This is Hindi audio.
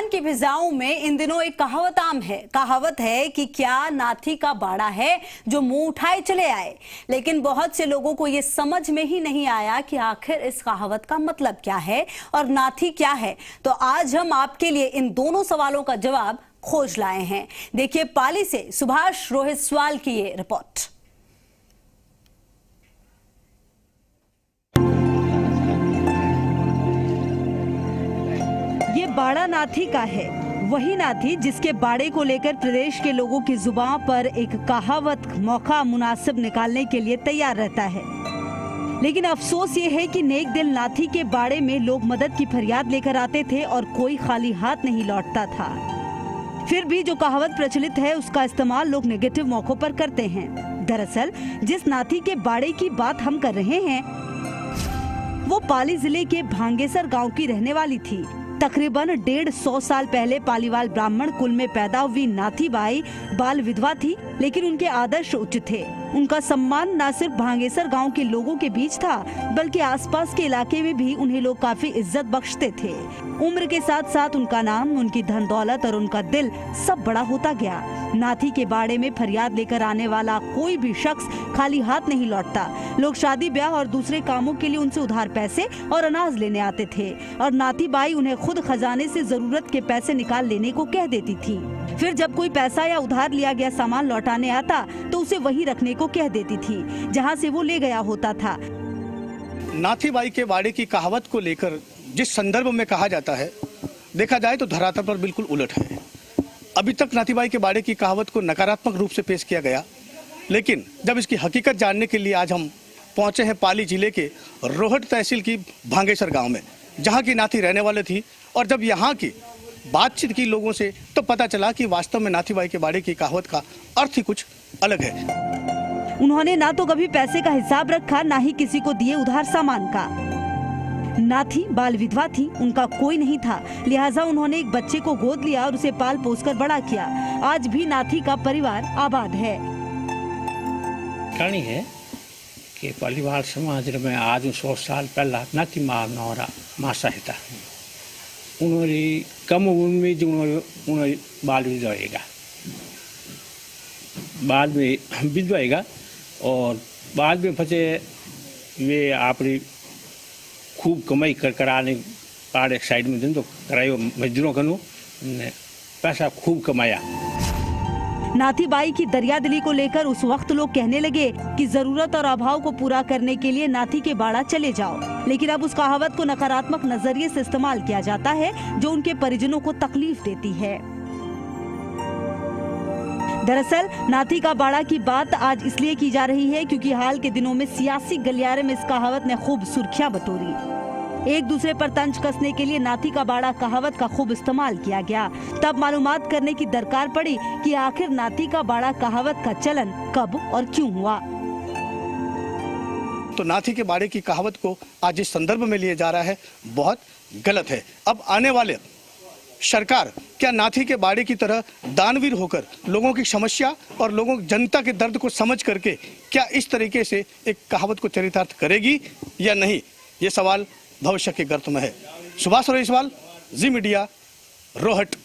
सावन की फिजाओं में इन दिनों एक कहावत आम है। कहावत है कि क्या नाथी का बाड़ा है जो मुंह उठाए चले आए। लेकिन बहुत से लोगों को ये समझ में ही नहीं आया कि आखिर इस कहावत का मतलब क्या है और नाथी क्या है। तो आज हम आपके लिए इन दोनों सवालों का जवाब खोज लाए हैं। देखिए पाली से सुभाष रोहितसवाल की ये रिपोर्ट। ये बाड़ा नाथी का है, वही नाथी जिसके बाड़े को लेकर प्रदेश के लोगों की जुबान पर एक कहावत मौका मुनासिब निकालने के लिए तैयार रहता है। लेकिन अफसोस ये है कि नेक दिल नाथी के बाड़े में लोग मदद की फरियाद लेकर आते थे और कोई खाली हाथ नहीं लौटता था। फिर भी जो कहावत प्रचलित है उसका इस्तेमाल लोग नेगेटिव मौकों पर करते हैं। दरअसल जिस नाथी के बाड़े की बात हम कर रहे हैं वो पाली जिले के भांगेसर गांव की रहने वाली थी। तकरीबन 150 साल पहले पालीवाल ब्राह्मण कुल में पैदा हुई नाथी बाई बाल विधवा थी, लेकिन उनके आदर्श उच्च थे। उनका सम्मान न सिर्फ भांगेसर गांव के लोगों के बीच था बल्कि आसपास के इलाके में भी उन्हें लोग काफी इज्जत बख्शते थे। उम्र के साथ साथ उनका नाम, उनकी धन दौलत और उनका दिल सब बड़ा होता गया। नाथी के बाड़े में फरियाद लेकर आने वाला कोई भी शख्स खाली हाथ नहीं लौटता। लोग शादी ब्याह और दूसरे कामों के लिए उनसे उधार पैसे और अनाज लेने आते थे और नाथी बाई उन्हें खुद खजाने से जरूरत के पैसे निकाल लेने को कह देती थी। फिर जब कोई पैसा या उधार लिया गया सामान लौटाने आता तो उसे वहीं रखने को कह देती थी जहां से वो ले गया होता था। नाथी बाई के बाड़े की कहावत को लेकर जिस संदर्भ में कहा जाता है, देखा जाए तो धरातल पर बिल्कुल उलट है। अभी तक नाथी बाई के बाड़े की कहावत को नकारात्मक रूप से पेश किया गया, लेकिन जब इसकी हकीकत जानने के लिए आज हम पहुंचे हैं पाली जिले के रोहट तहसील की भांगेसर गांव में, जहां की नाथी रहने वाले थी। और जब यहां की बातचीत की लोगों से तो पता चला कि वास्तव में नाथी बाई के बाड़े की कहावत का अर्थ ही कुछ अलग है। उन्होंने ना तो कभी पैसे का हिसाब रखा, ना ही किसी को दिए उधार सामान का। नाथी बाल विधवा थी, उनका कोई नहीं था, लिहाजा उन्होंने एक बच्चे को गोद लिया और उसे पाल पोस कर बड़ा किया। आज भी नाथी का परिवार आबाद है। कहानी है कि पालीवाल समाज में आज 100 साल पहला नाथी मारना मासा था। उन्होंने कम उम्र में जो उन्होंने बाल विधवाएगा, बाद में विधवाएगा और बाद में फंसे वे अपनी खूब कमाई कर आने पार एक साइड में दिन तो करायो मजदूरों का पैसा खूब कमाया। नाथी बाई की दरियादिली को लेकर उस वक्त लोग कहने लगे कि जरूरत और अभाव को पूरा करने के लिए नाथी के बाड़ा चले जाओ। लेकिन अब उस कहावत को नकारात्मक नजरिए से इस्तेमाल किया जाता है जो उनके परिजनों को तकलीफ देती है। दरअसल नाथी का बाड़ा की बात आज इसलिए की जा रही है क्योंकि हाल के दिनों में सियासी गलियारे में इस कहावत ने खूब सुर्खियां बटोरी। एक दूसरे पर तंज कसने के लिए नाथी का बाड़ा कहावत का खूब इस्तेमाल किया गया। तब मालूमात करने की दरकार पड़ी कि आखिर नाथी का बाड़ा कहावत का चलन कब और क्यों हुआ। तो नाथी के बाड़े की कहावत को आज इस संदर्भ में लिया जा रहा है, बहुत गलत है। अब आने वाले सरकार क्या नाथी के बाड़े की तरह दानवीर होकर लोगों की समस्या और लोगों की जनता के दर्द को समझ करके क्या इस तरीके से एक कहावत को चरितार्थ करेगी या नहीं, ये सवाल भविष्य के गर्त में है। सुभाष रोहितसवाल, जी मीडिया, रोहट।